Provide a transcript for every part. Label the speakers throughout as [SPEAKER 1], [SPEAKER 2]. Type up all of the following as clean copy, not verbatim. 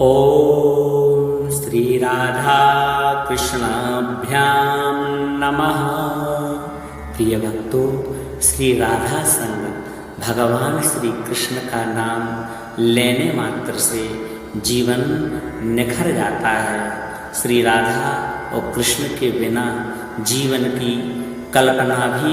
[SPEAKER 1] ओम श्री राधा कृष्णाभ्याम नमः। प्रिय भक्तों, श्री राधा संग भगवान श्री कृष्ण का नाम लेने मात्र से जीवन निखर जाता है। श्री राधा और कृष्ण के बिना जीवन की कल्पना भी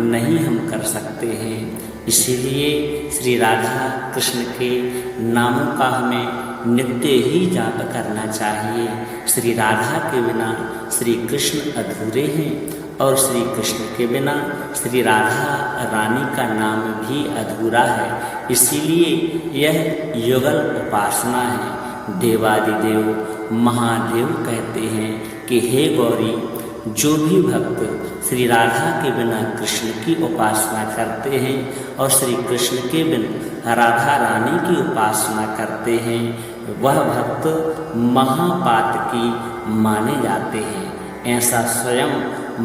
[SPEAKER 1] नहीं हम कर सकते हैं। इसीलिए श्री राधा कृष्ण के नामों का हमें नित्य ही जाप करना चाहिए। श्री राधा के बिना श्री कृष्ण अधूरे हैं और श्री कृष्ण के बिना श्री राधा रानी का नाम भी अधूरा है। इसीलिए यह युगल उपासना है। देवादिदेव महादेव कहते हैं कि हे गौरी, जो भी भक्त श्री राधा के बिना कृष्ण की उपासना करते हैं और श्री कृष्ण के बिना राधा रानी की उपासना करते हैं, वह भक्त महापातकी माने जाते हैं। ऐसा स्वयं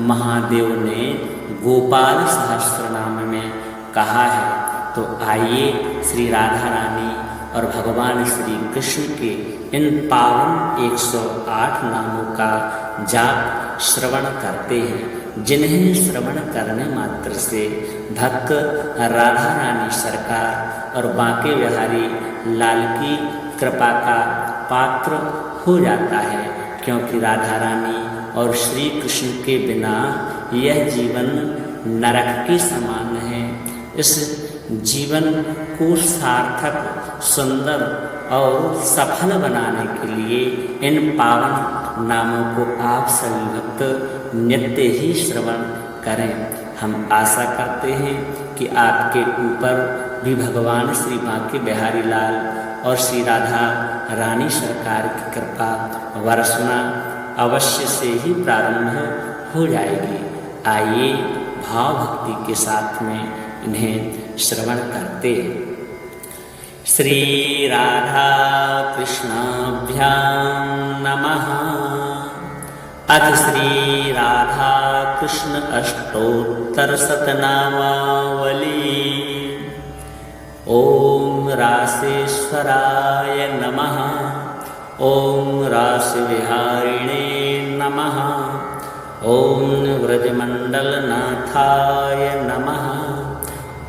[SPEAKER 1] महादेव ने गोपाल सहस्त्रनाम में कहा है। तो आइए श्री राधा रानी और भगवान श्री कृष्ण के इन पावन 108 नामों का जाप श्रवण करते हैं, जिन्हें श्रवण करने मात्र से भक्त राधा रानी सरकार और बांके बिहारी लाल की कृपा का पात्र हो जाता है। क्योंकि राधा रानी और श्री कृष्ण के बिना यह जीवन नरक के समान है। इस जीवन को सार्थक, सुंदर और सफल बनाने के लिए इन पावन नामों को आप सभी भक्त नित्य ही श्रवण करें। हम आशा करते हैं कि आपके ऊपर भी भगवान श्री बांके बिहारी लाल और श्री राधा रानी सरकार की कृपा वर्षना अवश्य से ही प्रारंभ हो जाएगी। आइए भाव भक्ति के साथ में इन्हें श्रवण करते हैं। श्री राधा कृष्णाभ्याम नमः। अथ श्री राधा कृष्ण अष्टोत्तर शतनामावली। ओम रासेश्वराय नमः। ओम रासविहारिणे नमः। ओम व्रजमंडलनाथाय नमः।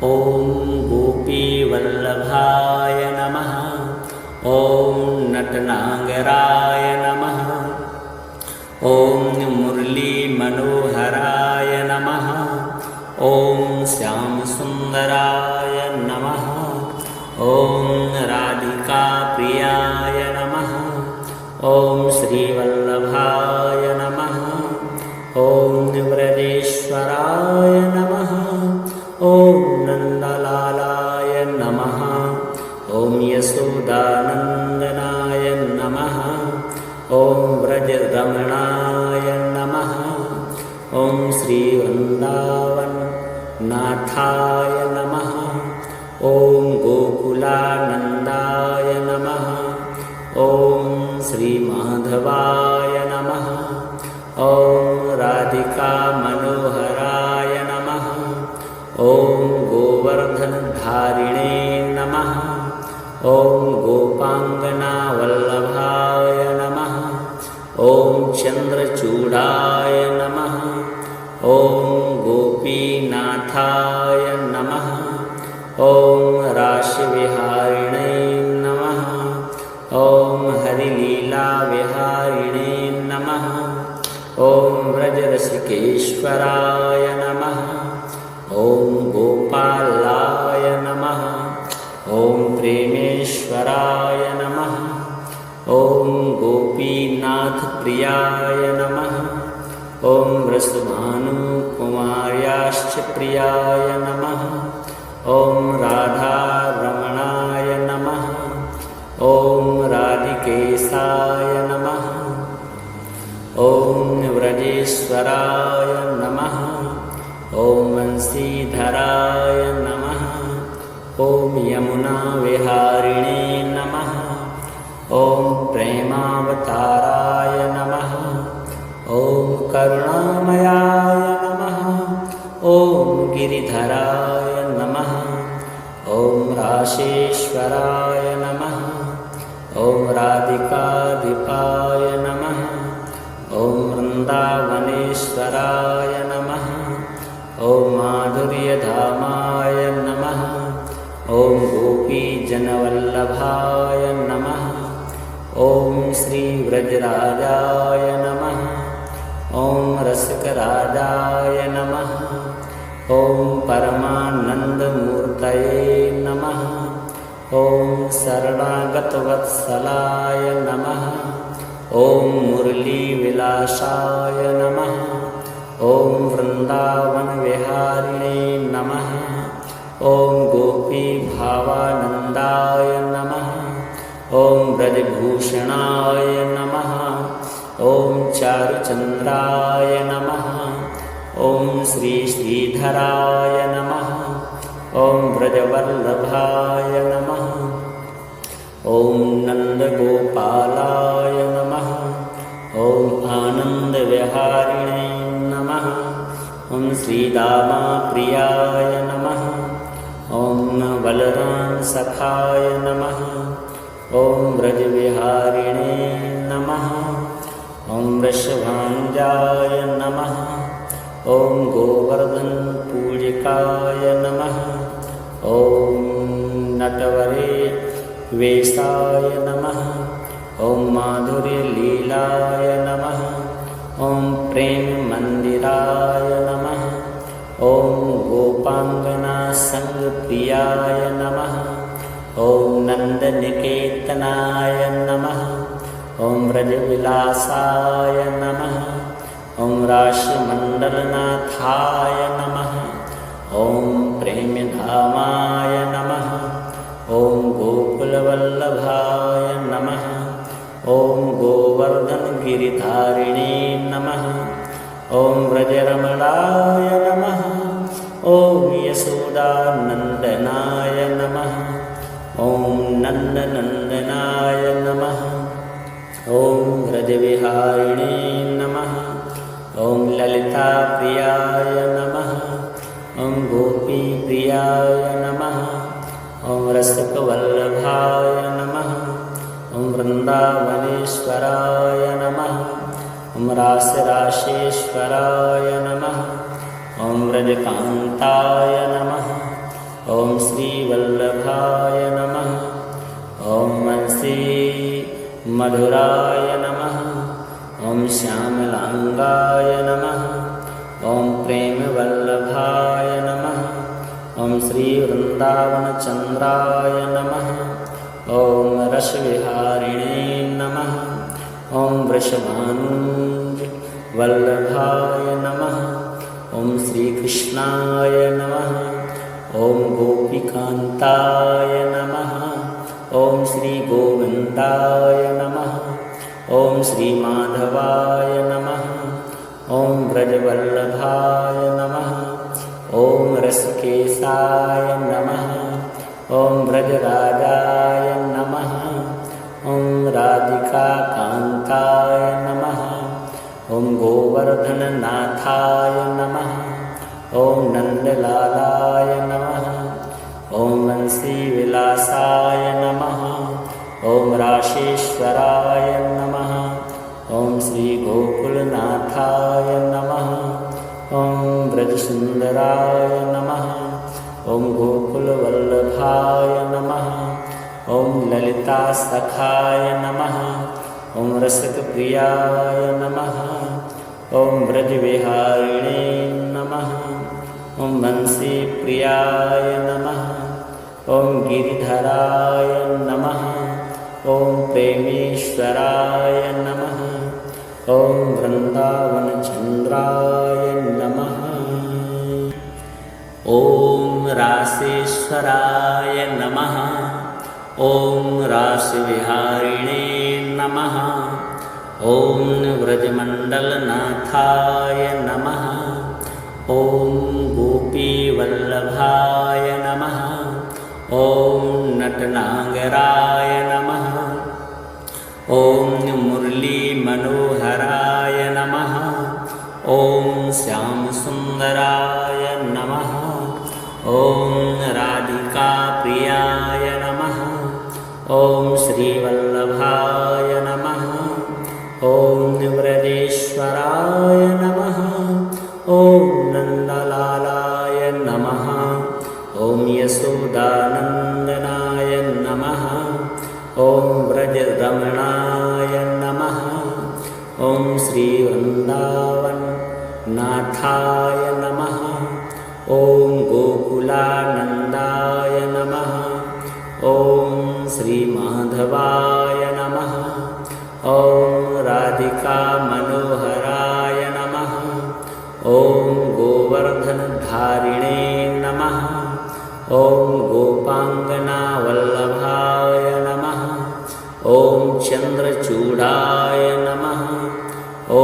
[SPEAKER 1] ओम गोपीवल्लभाय नमः। ओम नटनागराय नमः। ओम मुरली मनोहराय नमः। ओम श्याम सुंदराय नमः। ओम राधिका प्रियाय नमः। ओम श्रीवल्लभाय नमः। ओम व्रजेश्वराय नमः। ओम नंदलालाय नमः। ओम यशोदानंदनाय नमः। ओम व्रजरमणाय नमः। ओम श्री वृंदावन नाथाय नमः। ओम गोकुलानंदाय नमः। ओम श्री माधवाय नमः। ओम राधिका मनोहराय नमः। ओम गोवर्धनधारिणे नमः। ओम गोपांगना वल्लभाय नमः। ओम चंद्रचूड़ाय नमः। ओम गोपीनाथाय नमः। ओम रासविहारिणे नमः। ओम हरिलीला विहारिणे नमः। ओम व्रजरसिकेश्वराय नमः। ओम गोपालाय नमः। ओम प्रेमेश्वराय नमः। ओम गोपीनाथ प्रियाय नमः। ओम वृषभानुकुमार्याश्च प्रियाय नमः। ओम राधा रमणाय नमः। ओम राधिकेशाय नमः। ओम व्रजेश्वराय नमः। ओम वंशीधराय नमः। ओम यमुना विहारिणे नमः। ओम प्रेमावताराय नमः। ओम करुणामयाय नमः। ओम गिरिधराय नमः। ओम राशेश्वराय नमः। ॐ राधिकाधिपाय नमः। ॐ वृन्दावनेश्वराय नमः। ॐ माधुर्यधामाय नमः। ॐ गोपीजनवल्लभाय नमः। ॐ श्रीव्रजराजाय नमः। ॐ रसिकराजाय नमः। ॐ परमानन्दमूर्तये नमः। ॐ शरणागतवत्सलाय नमः। ॐ मुरलीविलासाय नमः। ॐ वृन्दावनविहारिणे नमः। ॐ गोपीभावानन्दाय नमः। ॐ ब्रजभूषणाय नमः। ॐ चारुचन्द्राय नमः। ॐ श्रीधराय नमः। ॐ ब्रजवल्लभाय नमः। ॐ नन्दगोपालाय नमः। ॐ आनन्दविहारिणे नमः। ॐ श्रीदामाप्रियाय नमः। ॐ बलरामसखाय नमः। ॐ ब्रजविहारिणे नमः। ॐ वृषभानुजाय नमः। ॐ गोवर्धनपूजिकाय नमः। ॐ नटवरे वेशाय नमः। ॐ माधुर्यलीलाय नमः। ॐ प्रेममन्दिराय नमः। ॐ गोपाङ्गनासङ्गप्रियाय नमः। ॐ नन्दनिकेतनाय नमः। ॐ व्रजविलासाय नमः। ॐ राशिमण्डलनाथाय नमः। ॐ प्रेम्यधामाय नमः। ॐ गोकुलवल्लभाय नमः। ॐ गोवर्धनगिरिधारिणे नमः। ॐ व्रजरमणाय नमः। ॐ यशोदानन्दनाय नमः। ॐ नन्दनन्दनाय नमः। ॐ व्रजविहारिणे नमः। ॐ ललिताप्रियाय नमः। ॐ गोपीप्रियाय नमः। ॐ रसिकवल्लभाय नमः। ॐ वृन्दावनेश्वराय नमः। ॐ राशेश्वराय नमः। ॐ व्रजकान्ताय नमः। ॐ श्रीवल्लभाय नमः। ॐ वंशीमधुराय नमः। ॐ श्यामलाङ्गाय नमः। ॐ प्रेमवल्लभाय नमः। ॐ श्रीवृन्दावनचन्द्राय नमः। ॐ रसविहारिणे नमः। ॐ वृषभानुजवल्लभाय नमः। ॐ श्रीकृष्णाय नमः। ॐ गोपीकान्ताय नमः। ॐ श्रीगोविन्दाय नमः। ॐ श्रीमाधवाय नमः। ॐ ब्रजवल्लभाय नमः। ॐ रसकेशाय नमः। ॐ ब्रजराजाय नमः। ॐ राधिकाकान्ताय नमः। ॐ गोवर्धननाथाय नमः। ॐ नन्दलालाय नमः। ॐ वंशीविलासाय नमः। ॐ राशेश्वराय नमः। ॐ श्रीगोकुलनाथाय नमः। ॐ ब्रजसुन्दराय नमः। ॐ गोकुलवल्लभाय नमः। ॐ ललितासखाय नमः। ॐ रसिकप्रियाय नमः। ॐ ब्रजविहारिणे नमः। ॐ वंशीप्रियाय नमः। ॐ गिरिधराय नमः। ॐ प्रेमेश्वराय नमः। ॐ वृन्दावनचन्द्राय नमः। ॐ रासेश्वराय नमः। ॐ रासविहारिणे नमः। ॐ व्रजमण्डलनाथाय नमः। ॐ गोपीवल्लभाय नमः। ॐ नटनागराय नमः। ॐ मुरलीमनोहराय नमः। ॐ श्यामसुन्दराय नमः। ॐ राधिकाप्रियाय नमः। ॐ श्रीवल्लभ व्रजरमणाय नमः। ॐ श्री वृन्दावन नाथाय नमः। ॐ गोकुलानन्दाय नमः। ॐ श्री माधवाय नमः। ॐ राधिका मनोहराय नमः। ॐ गोवर्धनधारिणे नमः। ॐ गोपाङ्गनावल्लभाय नमः। ॐ चन्द्रचूडाय नमः। ॐ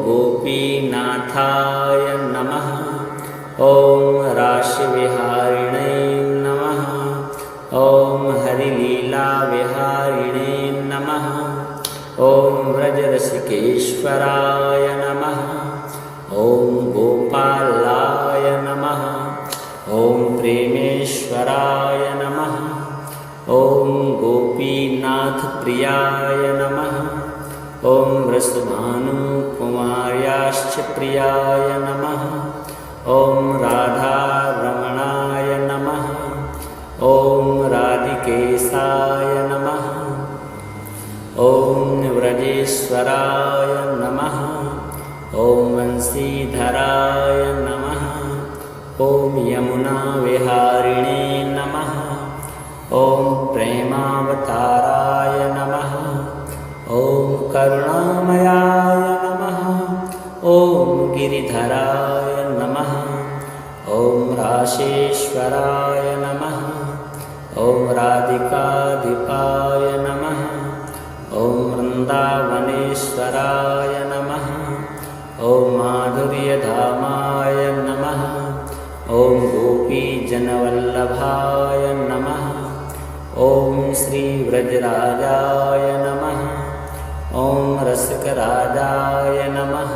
[SPEAKER 1] गोपीनाथाय नमः। ॐ रासविहारिणे नमः। ॐ हरिलीलाविहारिणे नमः। ॐ व्रजरसिकेश्वराय नमः। ॐ गोपालाय नमः। ॐ प्रेमेश्वराय नमः। ॐ गोपीनाथप्रियाय नमः। ॐ वृषभानुकुमार्याश्च प्रियाय नमः। ॐ राधारमणाय नमः। ॐ राधिकेशाय नमः। ॐ व्रजेश्वराय नमः। ॐ वंशीधराय नमः। ॐ यमुनाविहारिणे नमः। ॐ प्रेमावताराय नमः। ॐ करुणामयाय नमः। ॐ गिरिधराय नमः। ॐ राशेश्वराय नमः। ॐ राधिकाधिपाय नमः। ॐ वृन्दावनेश्वराय नमः। ॐ माधुर्यधामाय नमः। ॐ गोपीजनवल्लभाय नमः। ॐ श्रीव्रजराजाय नमः। ॐ रसिकराजाय नमः।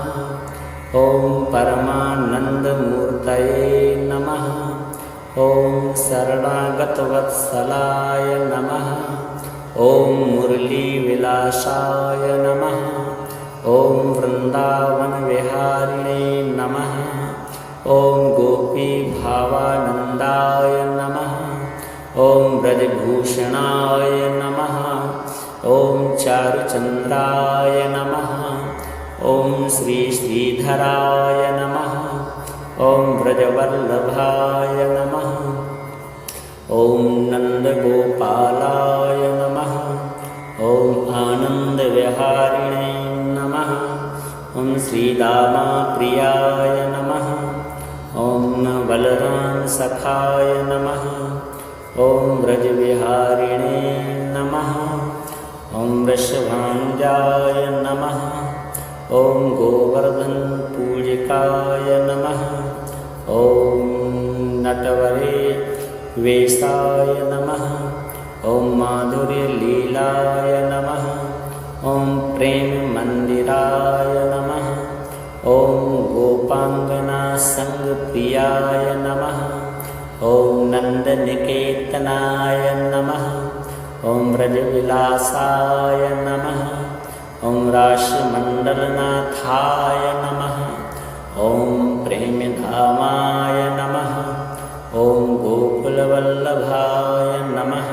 [SPEAKER 1] ॐ परमानन्दमूर्तये नमः। ॐ शरणागतवत्सलाय नमः। ॐ मुरलीविलासाय नमः। ॐ वृन्दावनविहारिणे नमः। ॐ गोपीभावानन्दाय नमः। ॐ ब्रजभूषणाय नमः। ॐ चारुचन्द्राय नमः। ॐ श्रीधराय नमः। ॐ व्रजवल्लभाय नमः। ॐ नन्दगोपालाय नमः। ॐ आनन्दविहारिणे नमः। ॐ श्रीदामाप्रियाय नमः। ॐ बलरामसखाय नमः। ॐ व्रजविहारिणे नमः। ॐ वृषभानुजाय नमः। ॐ गोवर्धनपूजिकाय नमः। ॐ नटवरे वेशाय नमः। ॐ माधुर्यलीलाय नमः। ॐ प्रेममन्दिराय नमः। ॐ गोपाङ्गनासङ्गप्रियाय नमः। ॐ नन्दनिकेतनाय नमः। ॐ व्रजविलासाय नमः। ॐ राशिमण्डलनाथाय नमः। ॐ प्रेमधामाय नमः। ॐ गोकुलवल्लभाय नमः।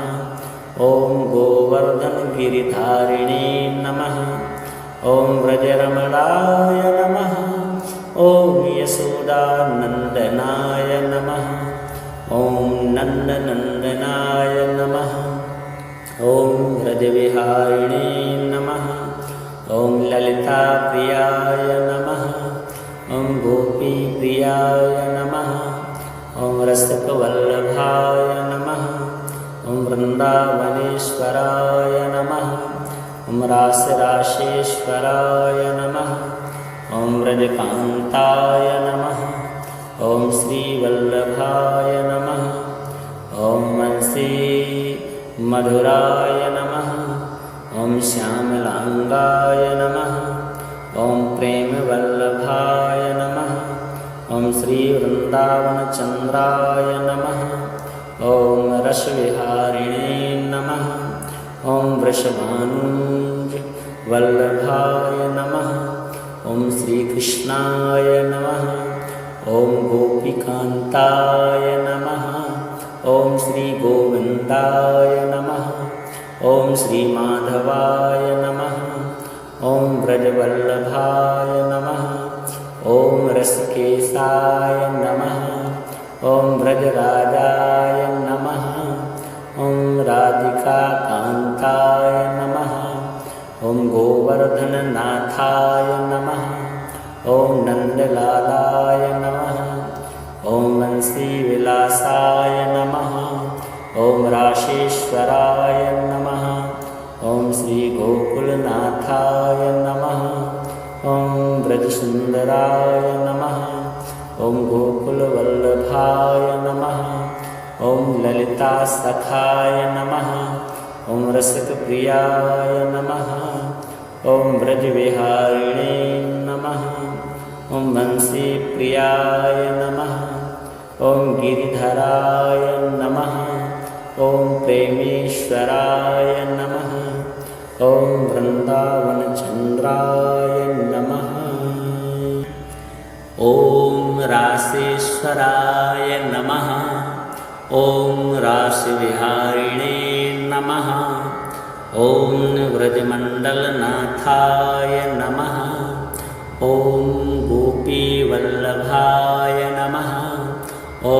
[SPEAKER 1] ॐ गोवर्धनगिरिधारिणे नमः। ॐ व्रजरमणाय नमः। ॐ यशोदानन्दनाय नमः। ॐ नन्दनन्दनाय नमः। ॐ व्रजविहारिणे नमः। ॐ ललिताप्रियाय नमः। ॐ गोपीप्रियाय नमः। ॐ रसिकवल्लभाय नमः। ॐ वृन्दावनेश्वराय नमः। ॐ रासरासेश्वराय नमः। ॐ व्रजकान्ताय नमः। ॐ श्रीवल्लभाय नमः। ॐ वंशी मधुराय नमः। ॐ श्यामलाङ्गाय नमः। ॐ प्रेमवल्लभाय नमः। ॐ श्रीवृन्दावनचन्द्राय नमः। ॐ रसविहारिणे नमः। ॐ वृषभानुवल्लभाय नमः। ॐ श्रीकृष्णाय नमः। ॐ गोपीकान्ताय नमः। ॐ श्रीगोविन्दाय नमः। ॐ श्रीमाधवाय नमः। ॐ व्रजवल्लभाय नमः। ॐ रसकेशाय नमः। ॐ व्रजराजाय नमः। ॐ राधिकाकान्ताय नमः। ॐ गोवर्धननाथाय नमः। ॐ नन्दलालाय नमः। ॐ वंशीविलासाय नमः। ॐ राशेश्वराय नमः। ॐ श्रीगोकुलनाथाय नमः। ॐ व्रजसुन्दराय नमः। ॐ गोकुलवल्लभाय नमः। ॐ ललितासखाय नमः। ॐ रसिकप्रियाय नमः। ॐ व्रजविहारिणे नमः। ॐ वंशीप्रियाय नमः। ॐ गिरिधराय नमः। ॐ प्रेमेश्वराय नमः। ॐ वृन्दावनचन्द्राय नमः। ॐ रासेश्वराय नमः। ॐ रासविहारिणे नमः। ॐ व्रजमण्डलनाथाय नमः। ॐ गोपीवल्लभाय नमः। ॐ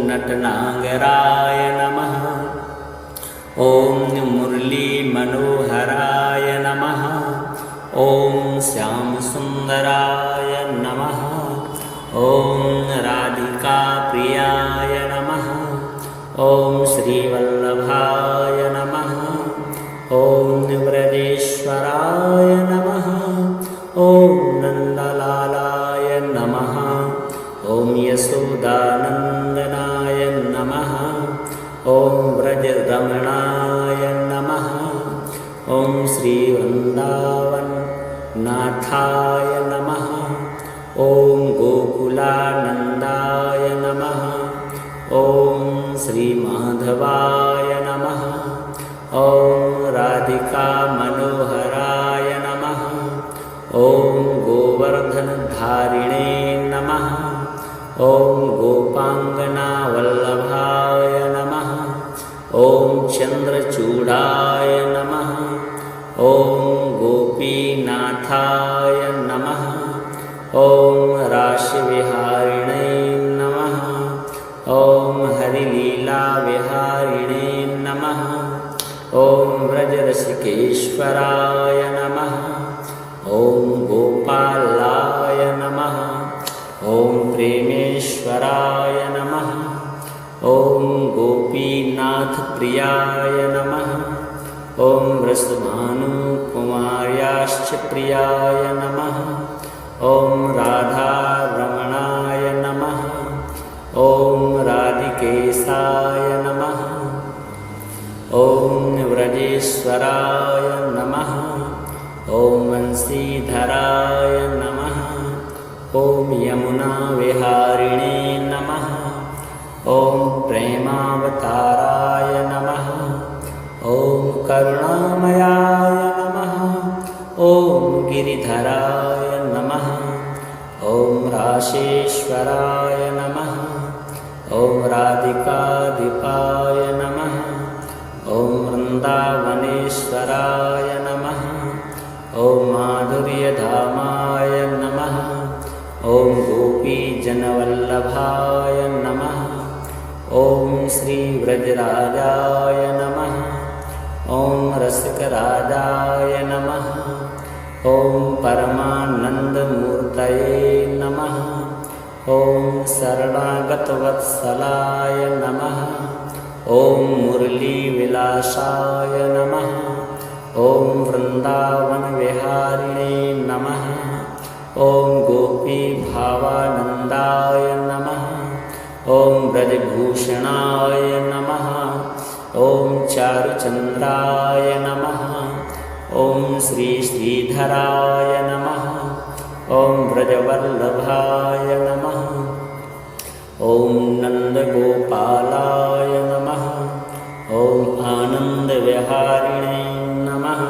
[SPEAKER 1] नटनागराय नमः। ॐ मुरलीमनोहराय नमः। ॐ श्यामसुन्दराय नमः। ॐ राधिकाप्रियाय नमः। ॐ श्रीवल्लभाय नमः। ॐ व्रजेश्वराय नमः। ॐ नन्दलालाय नमः। ॐ यशोदानन्दनाय नमः। ॐ व्रजरमणाय नमः। ॐ श्रीवृन्दावननाथाय नमः। ॐ गोकुलानन्दाय नमः। ॐ श्रीमाधवाय नमः। ॐ राधिकामनोहराय नमः। ॐ गोवर्धनधारिणे नमः। ॐ गोपाङ्गनावल्लभाय नमः। ॐ चन्द्रचूडाय नमः। ॐ गोपीनाथाय नमः। ॐ राशिविहारिणे नमः। ॐ हरिलीलाविहारिणे नमः। ॐ व्रजरसिकेश्वराय नमः। ॐ गोपालाय नमः। ॐ प्रेमेश्वराय नमः। ॐ गोपीनाथप्रियाय नमः। ॐ वृषभानुकुमार्याश्च प्रियाय नमः। ॐ राधारमणाय नमः। ॐ राधिकेशाय नमः। ॐ व्रजेश्वराय नमः। ॐ वंशीधराय नमः। ॐ यमुनाविहारिणे नमः। ॐ प्रेमावताराय नमः। ॐ करुणामयाय नमः। ॐ गिरिधराय नमः। ॐ राशेश्वराय नमः। ॐ राधिकाधिपाय नमः। ॐ वृन्दावनेश्वराय नमः। ॐ माधुर्यधामाय नमः। ॐ गोपीजनवल्लभाय नमः। ॐ श्रीव्रजराजाय नमः। ॐ रसिकराजाय नमः। ॐ परमानन्दमूर्तये नमः। ॐ शरणागतवत्सलाय नमः। ॐ मुरलीविलासाय नमः। ॐ वृन्दावनविहारिणे नमः। ॐ गोपीभावानन्दाय नमः। ॐ ब्रजभूषणाय नमः। ॐ चारुचन्द्राय नमः। ॐ श्रीधराय नमः। ॐ व्रजवल्लभाय नमः। ॐ नन्दगोपालाय नमः। ॐ आनन्दविहारिणे नमः।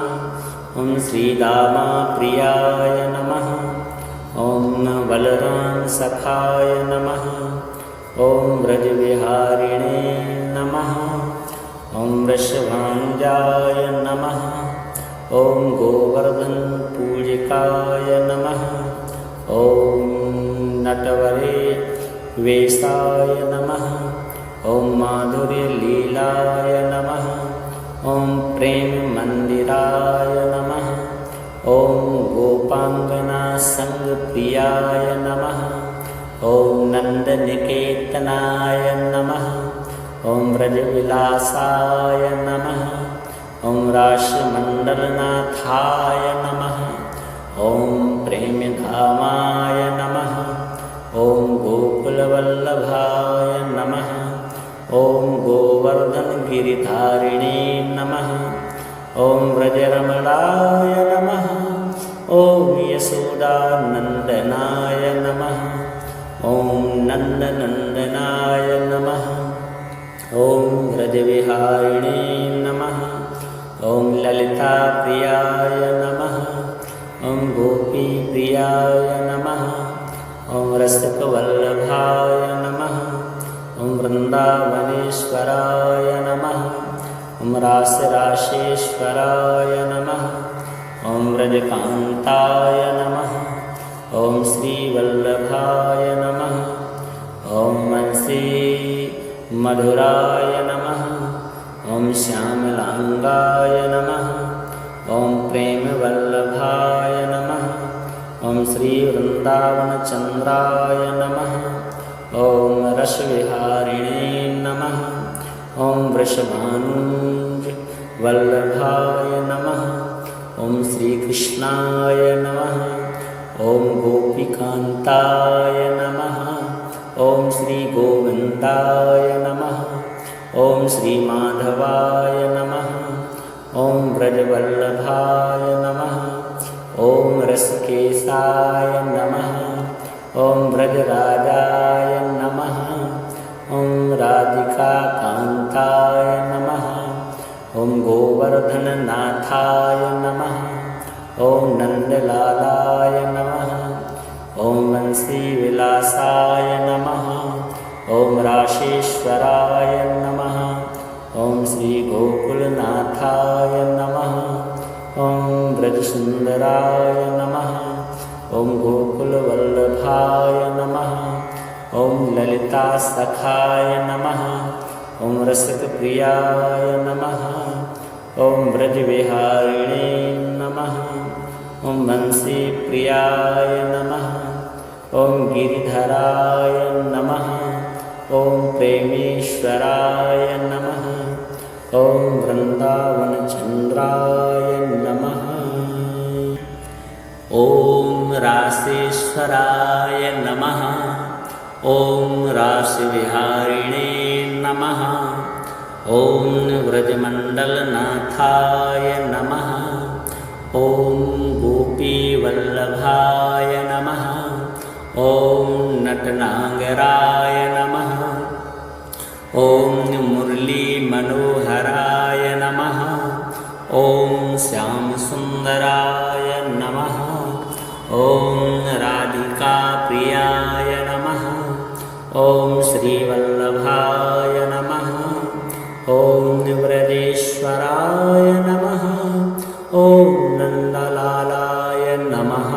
[SPEAKER 1] ॐ श्रीदामाप्रियाय नमः। ॐ बलरामसखाय नमः। ॐ व्रजविहारिणे नमः। ॐ ॐ वृषभानुजाय नमः। ॐ गोवर्धनपूजिकाय नमः। ॐ नटवरे वेशाय नमः। ॐ माधुर्यलीलाय नमः। ॐ प्रेममन्दिराय नमः। ॐ गोपाङ्गनासङ्गप्रियाय नमः। ॐ नन्दनिकेतनाय नमः। ॐ व्रजविलासाय नमः। ॐ राशिमण्डलनाथाय नमः। ॐ प्रेमधामाय नमः। ॐ गोकुलवल्लभाय नमः। ॐ गोवर्धनगिरिधारिणे नमः। ॐ व्रजरमणाय नमः। ॐ यशोदानन्दनाय नमः। ॐ नन्दनन्दनाय नमः। ॐ व्रजविहारिणे नमः। ॐ ललिताप्रियाय नमः। ॐ गोपीप्रियाय नमः। ॐ रसिकवल्लभाय नमः। ॐ वृन्दावनेश्वराय नमः। ॐ रासरासेश्वराय नमः। ॐ व्रजकान्ताय नमः। ॐ श्रीवल्लभाय नमः। ॐ वंशीमधुराय नमः। ॐ श्यामलाङ्गाय नमः। ॐ प्रेमवल्लभाय नमः। ॐ श्रीवृन्दावनचन्द्राय नमः। ॐ रसविहारिणे नमः। ॐ वृषभानुजवल्लभाय नमः। ॐ श्रीकृष्णाय नमः। ॐ गोपीकान्ताय नमः। ॐ श्रीगोविन्दाय नमः। ॐ श्रीमाधवाय नमः। ॐ व्रजवल्लभाय नमः। ॐ रसकेशाय नमः। ॐ व्रजराजाय नमः। ॐ राधिकाकान्ताय नमः। ॐ गोवर्धननाथाय नमः। ॐ नन्दलालाय नमः। ॐ वंशीविलासाय नमः। ॐ राशेश्वराय नमः। ॐ श्रीगोकुलनाथाय नमः। ॐ व्रजसुन्दराय नमः। ॐ गोकुलवल्लभाय नमः। ॐ ललितासखाय नमः। ॐ रसिकप्रियाय नमः। ॐ व्रजविहारिणे नमः। ॐ वंशीप्रियाय नमः। ॐ गिरिधराय नमः। ॐ प्रेमेश्वराय नमः। ॐ वृन्दावनचन्द्राय नमः। ॐ रासेश्वराय नमः। ॐ राशिविहारिणे नमः। ॐ व्रजमण्डलनाथाय नमः। ॐ गोपीवल्लभाय नमः। ॐ नटनागराय नमः। ॐ मुरलीमनोहराय नमः। ॐ श्यामसुन्दराय नमः। ॐ राधिकाप्रियाय नमः। ॐ श्रीवल्लभाय नमः। ॐ व्रजेश्वराय नमः। ॐ नन्दलालाय नमः।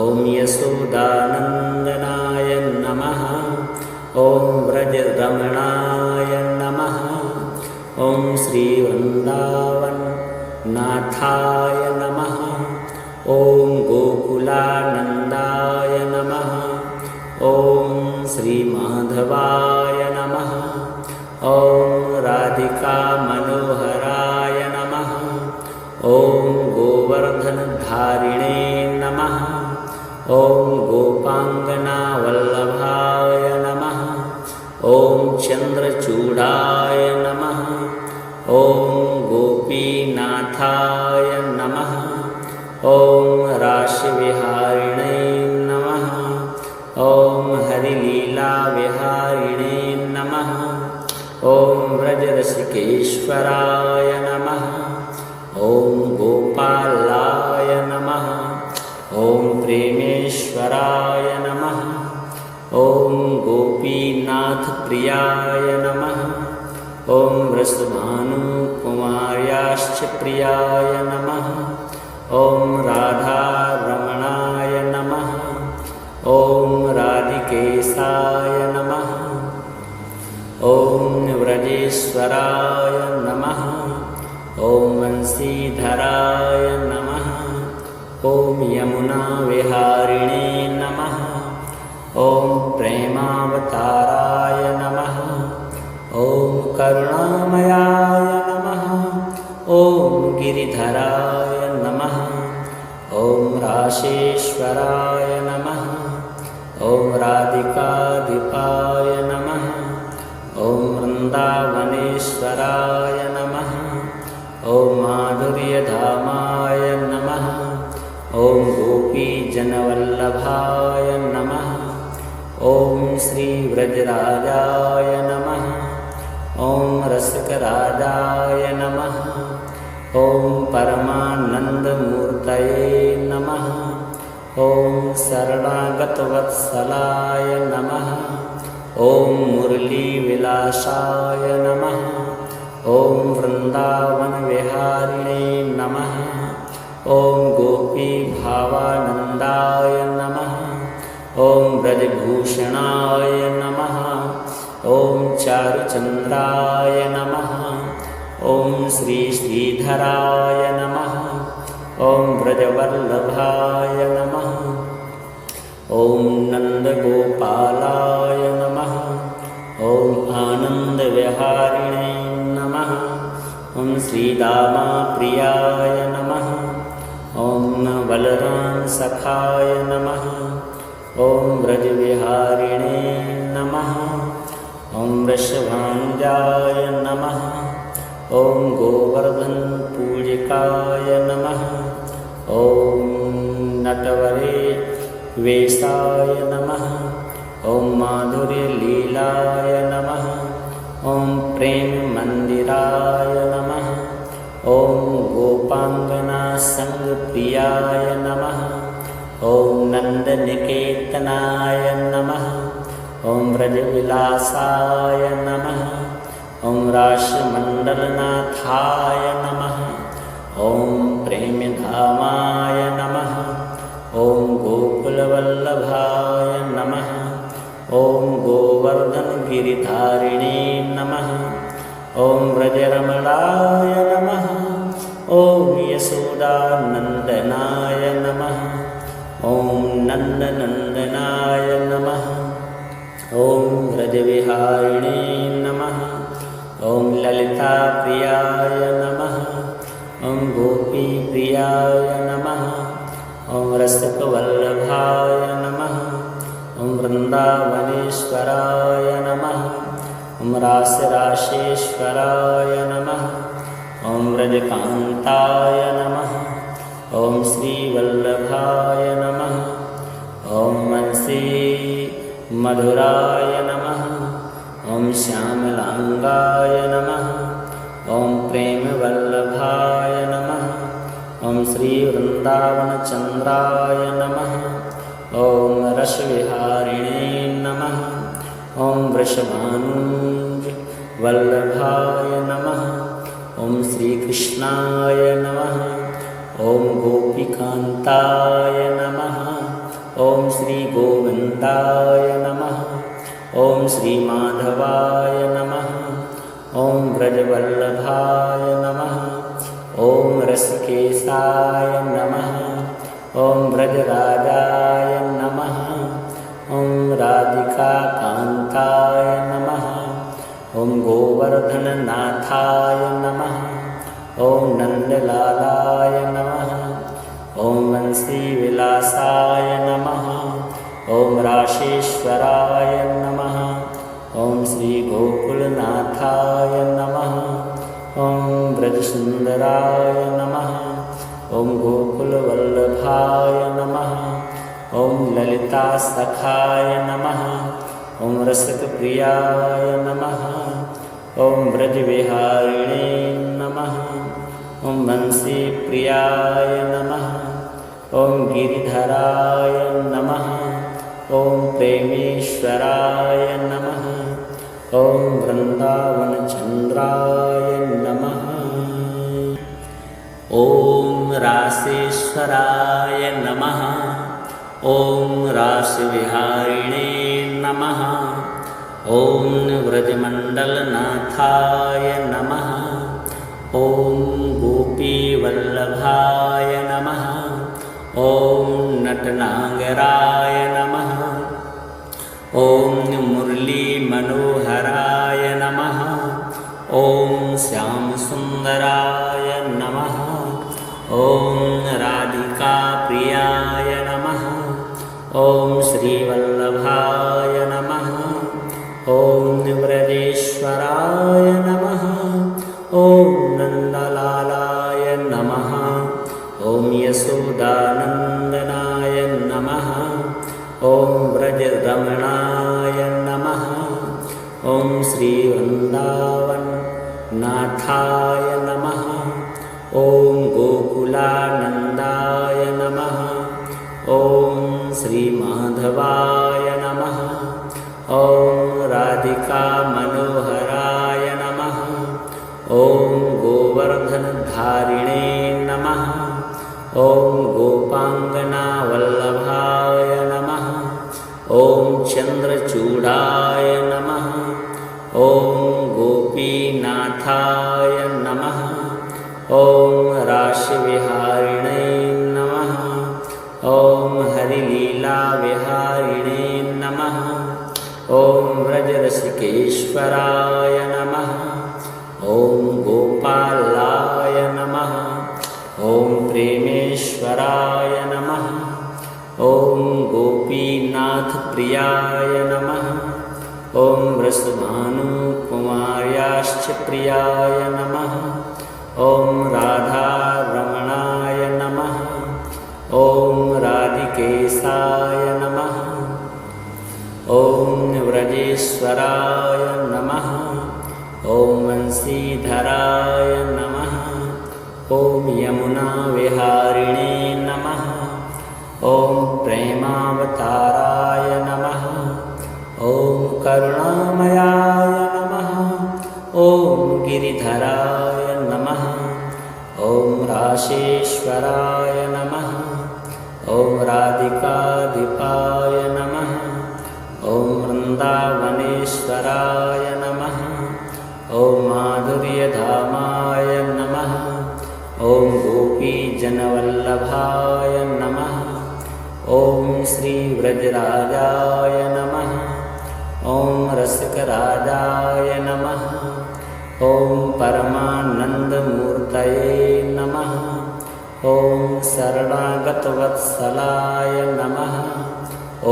[SPEAKER 1] ॐ यशोदानन्दनाय नमः। ॐ व्रजरमणाय नमः। ॐ श्रीवृन्दावननाथाय नमः। ॐ गोकुलानन्दाय नमः। ॐ श्रीमाधवाय नमः। ॐ राधिकामनोहराय नमः। ॐ गोवर्धनधारिणे नमः। ॐ गोपाङ्गनावल्लभाय नमः। ॐ चन्द्रचूडाय नमः। ॐ गोपीनाथाय नमः। ॐ राशिविहारिणे नमः। ॐ हरिलीलाविहारिणे नमः। ॐ व्रजरसिकेश्वराय नमः। ॐ गोपालाय नमः। ॐ प्रेमेश्वराय नमः। ॐ गोपीनाथप्रियाय नमः। ॐ वृषभानुकुमार्याश्च प्रियाय नमः। ॐ राधारमणाय नमः। ॐ राधिकेशाय नमः। ॐ व्रजेश्वराय नमः। ॐ वंशीधराय नमः। ॐ यमुनाविहारिणे नमः। ॐ प्रेमावताराय नमः। ॐ करुणामयाय नमः। ॐ गिरिधराय नमः। ॐ राशेश्वराय नमः। ॐ राधिकाधिपाय नमः। ॐ वृन्दावनेश्वराय नमः। ॐ माधुर्यधामाय नमः। ॐ गोपीजनवल्लभाय नमः। ॐ श्रीव्रजराजाय नमः। ॐ रसिकराजाय नमः। ॐ परमानन्दमूर्तये नमः। ॐ शरणागतवत्सलाय नमः। ॐ मुरलीविलासाय नमः। ॐ वृन्दावनविहारिणे नमः। ॐ गोपीभावानन्दाय नमः। ॐ ब्रजभूषणाय नमः। ॐ चारुचन्द्राय नमः। ॐ श्रीधराय नमः। ॐ ब्रजवल्लभाय नमः। ॐ नन्दगोपालाय नमः। ॐ आनन्दविहारिणे नमः। ॐ श्रीदामाप्रियाय नमः। ॐ बलरामसखाय नमः। ॐ ब्रजविहारिणे नमः। ॐ वृषभानुजाय नमः। ॐ गोवर्धनपूजिकाय नमः। ॐ नटवरे वेशाय नमः। ॐ माधुर्यलीलाय नमः। ॐ प्रेममन्दिराय नमः। ॐ गोपाङ्गनासङ्गप्रियाय नमः। ॐ नन्दनिकेतनाय नमः। ॐ व्रजविलासाय नमः। ॐ राशमण्डलनाथाय नमः। ॐ प्रेमधामाय नमः। ॐ गोकुलवल्लभाय नमः। ॐ गोवर्धनगिरिधारिणे नमः। ॐ व्रजरमणाय नमः। ॐ यशोदानन्दनाय नमः। ॐ नन्दनन्दनाय नमः। ॐ व्रजविहारिणे नमः। ॐ ललिताप्रियाय नमः। ॐ गोपीप्रियाय नमः। ॐ रसिकवल्लभाय नमः। ॐ वृन्दावनेश्वराय नमः। ॐ राशेश्वराय नमः। ॐ व्रजकान्ताय नमः। ॐ श्रीवल्लभाय नमः। ॐ वंशीमधुराय नमः। ॐ श्यामलाङ्गाय नमः। ॐ प्रेमवल्लभाय नमः। ॐ श्रीवृन्दावनचन्द्राय नमः। ॐ रसविहारिणे नमः। ॐ वृषभानुवल्लभाय नमः। ॐ श्रीकृष्णाय नमः। ॐ गोपीकान्ताय नमः। ॐ श्रीगोविन्दाय नमः। ॐ श्रीमाधवाय नमः। ॐ ब्रजवल्लभाय नमः। ॐ रसिकेशाय नमः। ॐ ब्रजराजाय नमः। ॐ राधिकाकान्ताय नमः। ॐ गोवर्धननाथाय नमः। ॐ नन्दलालाय नमः। ॐ वंशीविलासाय नमः। ॐ राशेश्वराय नमः। ॐ श्रीगोकुलनाथाय नमः। ॐ ब्रजसुन्दराय नमः। ॐ गोकुलवल्लभाय नमः। ॐ ललितासखाय नमः। ॐ रसिकप्रियाय नमः। ॐ ब्रजविहारिणे नमः। ॐ वंशीप्रियाय नमः। ॐ गिरिधराय नमः। ॐ प्रेमेश्वराय नमः। ॐ वृन्दावनचन्द्र श्यामसुन्दराय नमः। ॐ रासेश्वराय नमः। ॐ रासविहारिणे नमः। ॐ व्रजमण्डलनाथाय नमः। ॐ गोपीवल्लभाय नमः। ॐ नटनागराय नमः। ॐ मुरलीमनोहराय नमः। ॐ श्यामसुन्दराय नमः। ॐ राधिकाप्रियाय नमः। ॐ श्रीवल्लभाय नमः। ॐ व्रजेश्वराय नमः। ॐ नन्दलालाय नमः। ॐ यशोदानन्दनाय नमः। ॐ व्रजरमणाय नमः। ॐ श्रीवृन्दावननाथाय नमः। ॐ गोकुलानन्दाय नमः। ॐ श्रीमाधवाय नमः। ॐ राधिकामनोहराय नमः। ॐ गोवर्धनधारिणे नमः। ॐ गोपाङ्गनावल्लभाय नमः। ॐ चन्द्रचूडाय नमः। ॐ गोपीनाथाय नमः। ॐ रासविहारिणे नमः। ॐ हरिलीलाविहारिणे नमः। ॐ व्रजरसिकेश्वराय नमः। ॐ गोपालाय नमः। ॐ प्रेमेश्वराय नमः। ॐ गोपीनाथप्रियाय नमः। ॐ वृषभानुकुमार्याश्च प्रियाय नमः। ॐ राधारमणाय नमः। ॐ राधिकेशाय नमः। ॐ व्रजेश्वराय नमः। ॐ वंशीधराय नमः। ॐ यमुनाविहारिणे नमः। ॐ प्रेमावताराय नमः। ॐ करुणामयाय नमः। ॐ गिरिधराय नमः। ॐ रासेश्वराय नमः। ॐ राधिकाधिपाय नमः। ॐ वृन्दावनेश्वराय नमः। ॐ माधुर्यधामाय नमः। ॐ गोपीजनवल्लभाय नमः। ॐ श्रीव्रजराजाय नमः। ॐ रसिकराजाय नमः। ॐ परमानन्दमूर्तये नमः। ॐ शरणागतवत्सलाय नमः।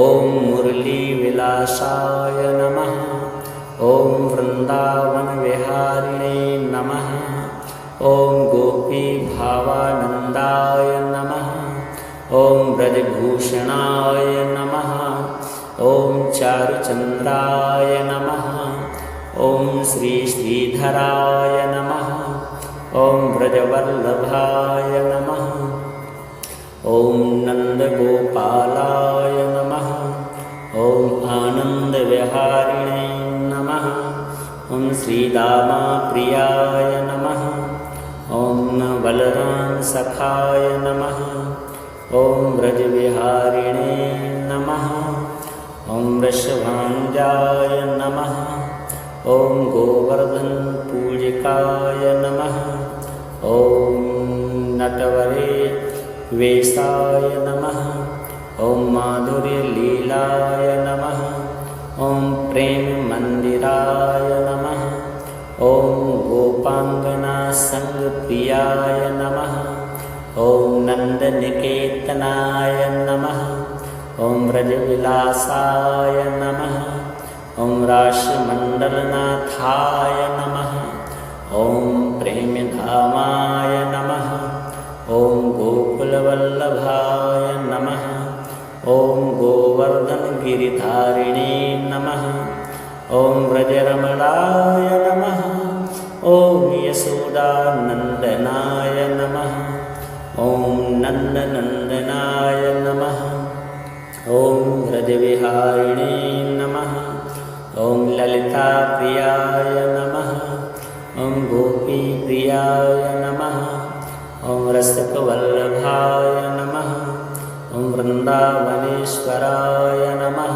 [SPEAKER 1] ॐ मुरलीविलासाय नमः। ॐ वृन्दावनविहारिणे नमः। ॐ गोपीभावानन्दाय नमः। ॐ ब्रजभूषणाय नमः। ॐ चारुचन्द्राय नमः। ॐ श्रीधराय नमः। ॐ ब्रजवल्लभाय नमः। ॐ नन्दगोपालाय नमः। ॐ आनन्दविहारिणे नमः। ॐ श्रीदामाप्रियाय नमः। ॐ बलरामसखाय नमः। ॐ व्रजविहारिणे नमः। ॐ वृषभानुजाय नमः। ॐ गोवर्धनपूजिकाय नमः। ॐ नटवरे वेशाय नमः। ॐ माधुर्यलीलाय नमः। ॐ प्रेममन्दिराय नमः। ॐ गोपाङ्गनासङ्गप्रियाय नमः। ॐ नन्दनिकेतनाय नमः। ॐ व्रजविलासाय नमः। ॐ रासमण्डलनाथाय नमः। ॐ प्रेमधामाय नमः। ॐ गोकुलवल्लभाय नमः। ॐ गोवर्धनगिरिधारिणे नमः। ॐ व्रजरमणाय नमः। ॐ यशोदानन्दनाय नमः। ॐ नन्दनन्दनाय नमः। ॐ व्रजविहारिणे नमः। ॐ ललिताप्रियाय नमः। प्रियाय नमः। ॐ रसिकवल्लभाय नमः। ॐ वृन्दावनेश्वराय नमः।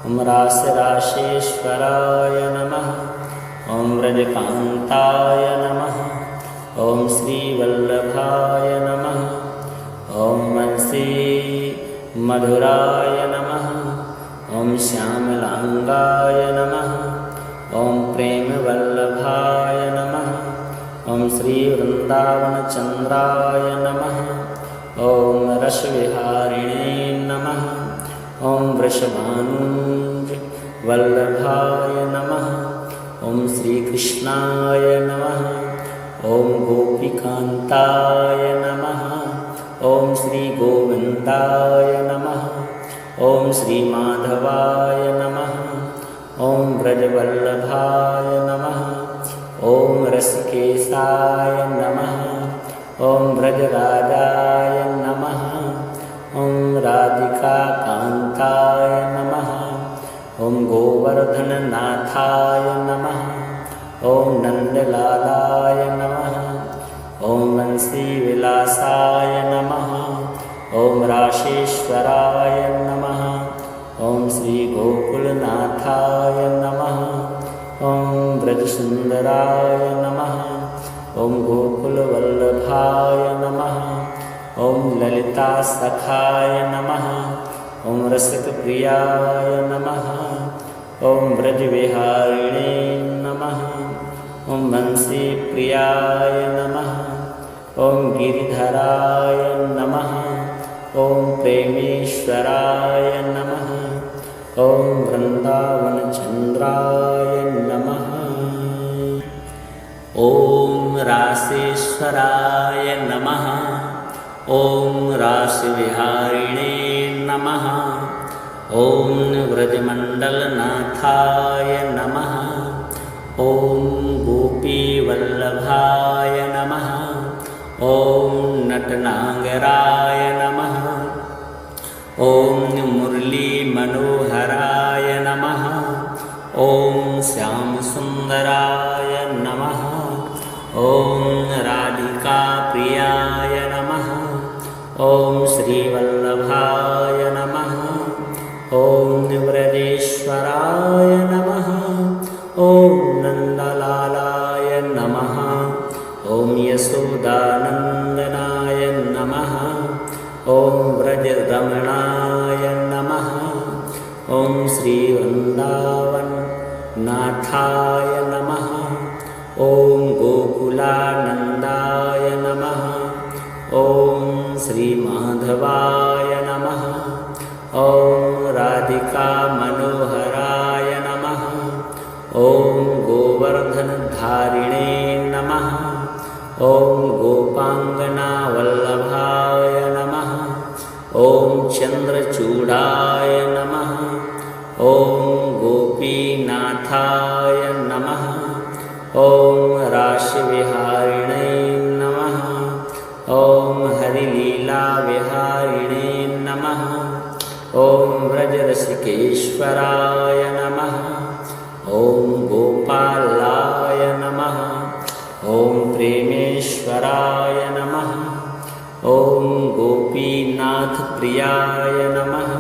[SPEAKER 1] ॐ रासरासेश्वराय नमः। ॐ व्रजकान्ताय नमः। ॐ श्रीवल्लभाय नमः। ॐ वंशी मधुराय नमः। ॐ श्यामलाङ्गाय नमः। ॐ प्रेमवल्लभाय नमः। ॐ श्रीवृन्दावनचन्द्राय नमः। ॐ रसविहारिणे नमः। ॐ वृषभानुजवल्लभाय नमः। ॐ श्रीकृष्णाय नमः। ॐ गोपीकान्ताय नमः। ॐ श्रीगोविन्दाय नमः। ॐ श्रीमाधवाय नमः। ॐ व्रजवल्लभाय नमः। ॐ रसिकेशाय नमः। ॐ व्रजराजाय नमः। ॐ राधिकाकान्ताय नमः। ॐ गोवर्धननाथाय नमः। ॐ नन्दलालाय नमः। ॐ वंशीविलासाय नमः। ॐ राशेश्वराय नमः। ॐ श्रीगोकुलनाथाय नमः। ॐ ब्रजसुन्दराय नमः। ॐ गोकुलवल्लभाय नमः। ॐ ललितासखाय नमः। ॐ रसिकप्रियाय नमः। ॐ ब्रजविहारिणे नमः। ॐ वंशीप्रियाय नमः। ॐ गिरिधराय नमः। ॐ प्रेमेश्वराय नमः। ॐ वृन्दावनचन्द्राय नमः। ॐ रासेश्वराय नमः। ॐ रासविहारिणे नमः। ॐ व्रजमण्डलनाथाय नमः। ॐ गोपीवल्लभाय नमः। ॐ नटनागराय नमः। ॐ मुरलीमनोहराय नमः। ॐ श्यामसुन्दराय नमः। ॐ राधिकाप्रियाय नमः। ॐ श्रीवल्लभाय नमः। ॐ व्रजेश्वराय नमः। ॐ नन्दलालाय नमः। ॐ यशोदानन्दनाय नमः। ॐ व्रजरमणाय नमः। ॐ श्रीवृन्दावननाथाय नमः। ॐ गोकुलानन्दाय नमः। ॐ श्रीमाधवाय नमः। ॐ राधिकामनोहराय नमः। ॐ गोवर्धनधारिणे नमः। ॐ गोपाङ्गनावल्लभाय नमः। ॐ चन्द्रचूडाय नमः। ॐ गोपीनाथाय नमः। ॐ राशिविहारिणे नमः। ॐ हरिलीलाविहारिणे नमः। ॐ व्रजरसिकेश्वराय नमः। ॐ गोपालाय नमः। ॐ प्रेमेश्वराय नमः। ॐ गोपीनाथप्रियाय नमः।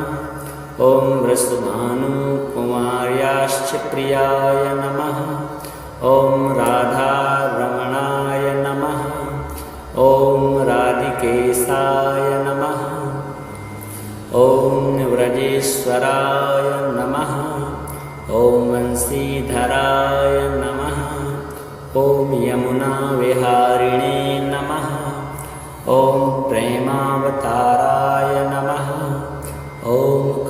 [SPEAKER 1] ॐ वृषभानुकुमार्याश्च प्रियाय नमः। ॐ राधारमणाय नमः। ॐ राधिकेशाय नमः। ॐ व्रजेश्वराय नमः। ॐ वंशीधराय नमः। ॐ यमुनाविहारिणे नमः। ॐ प्रेमावताराय नमः। ॐ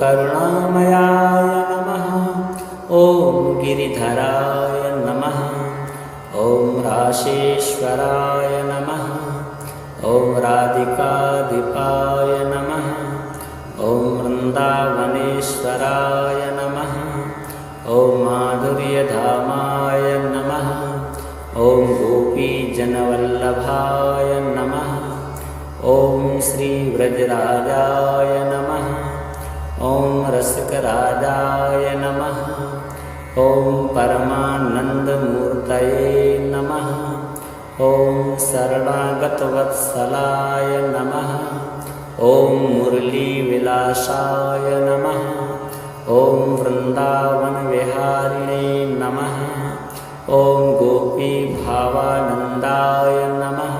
[SPEAKER 1] करुणामयाय नमः। ॐ गिरिधराय नमः। ॐ राशेश्वराय नमः। ॐ राधिकाधिपाय नमः। ॐ वृन्दावनेश्वराय नमः। ॐ माधुर्यधामाय नमः। ॐ गोपीजनवल्लभाय नमः। ॐ श्रीव्रजराजाय नमः। ॐ रसिकराजाय नमः। ॐ परमानन्दमूर्तये नमः। ॐ शरणागतवत्सलाय नमः। ॐ मुरलीविलासाय नमः। ॐ वृन्दावनविहारिणे नमः। ॐ गोपीभावानन्दाय नमः।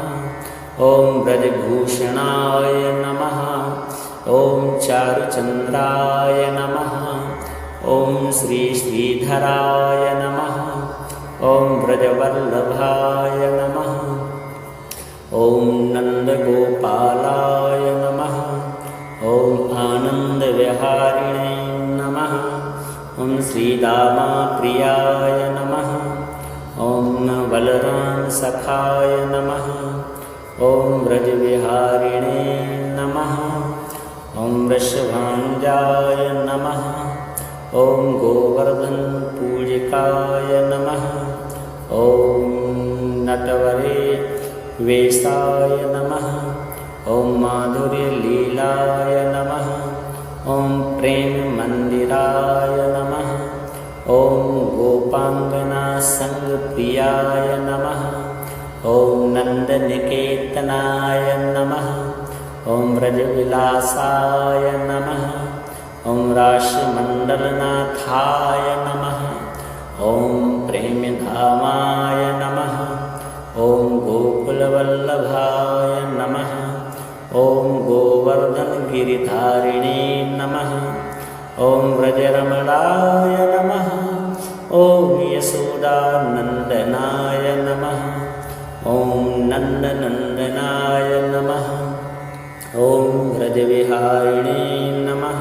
[SPEAKER 1] ॐ ब्रजभूषणाय नमः। ॐ चारुचन्द्राय नमः। ॐ श्रीधराय नमः। ॐ ब्रजवल्लभाय नमः। ॐ नन्दगोपालाय नमः। ॐ आनन्दविहारिणे नमः। ॐ श्रीदामाप्रियाय नमः। ॐ बलरामसखाय नमः। ॐ ब्रजविहारिणे नमः। ॐ वृषभाञ्जाय नमः। ॐ गोवर्धनपूजिकाय नमः। ॐ नटवरे वेशाय नमः। ॐ माधुर्यलीलाय नमः। ॐ प्रेममन्दिराय नमः। ॐ गोपाङ्गनासङ्गप्रियाय नमः। ॐ नन्दनिकेतनाय नमः। ॐ ब्रजविलासाय नमः। ॐ राशिमण्डलनाथाय नमः। ॐ प्रेमधामाय नमः। ॐ गोकुलवल्लभाय नमः। ॐ गोवर्धनगिरिधारिणे नमः। ॐ व्रजरमणाय नमः। ॐ यशोदानन्दनाय नमः। ॐ नन्दनन्दनाय नमः। ॐ व्रजविहारिणे नमः।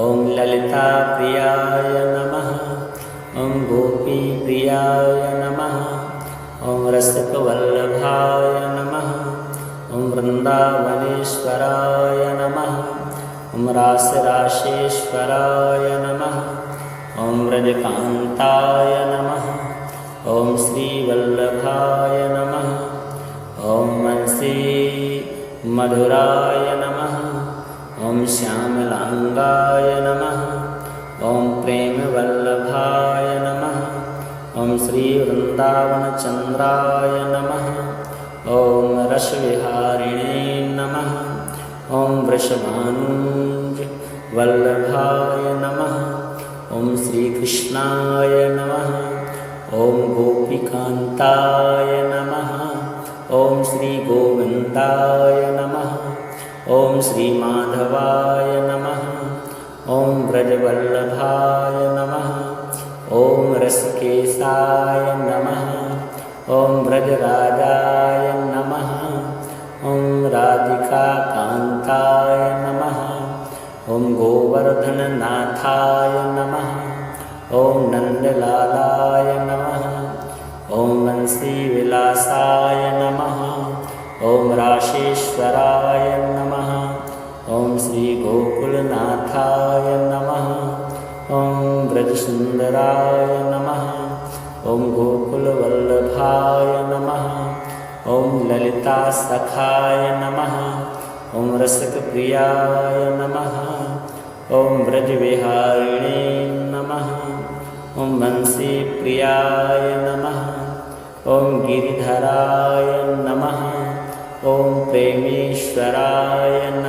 [SPEAKER 1] ॐ ललिताप्रियाय नमः। ॐ गोपीप्रियाय नमः। ॐ रसिकवल्लभाय नमः। ॐ वृन्दावनेश्वराय नमः। ॐ रासरासेश्वराय नमः। ॐ व्रजकान्ताय नमः। ॐ श्रीवल्लभाय नमः। ॐ वंशीमधुराय नमः। ॐ श्यामलाङ्गाय नमः। ॐ प्रेमवल्लभाय नमः। ॐ श्रीवृन्दावनचन्द्राय नमः। ॐ रसविहारिणे नमः। ॐ वृषभानुजवल्लभाय नमः। ॐ श्रीकृष्णाय नमः। ॐ गोपीकान्ताय नमः। ॐ श्रीगोविन्दाय नमः। ॐ श्रीमाधवाय नमः। ॐ ब्रजवल्लभाय नमः। ॐ रसिकेशाय नमः। ॐ ब्रजराजाय नमः। ॐ राधिकाकान्ताय नमः। ॐ गोवर्धननाथाय नमः। ॐ नन्दलालाय नमः। ॐ वंशीविलासाय नमः। ॐ राशेश्वराय नमः। ॐ श्रीगोकुलनाथाय नमः। ॐ ब्रजसुन्दराय नमः। ॐ गोकुलवल्लभाय नमः। ॐ ललितासखाय नमः। ॐ रसिकप्रियाय नमः। ॐ ब्रजविहारिणे नमः। ॐ वंशीप्रियाय नमः। ॐ गिरिधराय नमः। ॐ प्रेमेश्वराय नमः।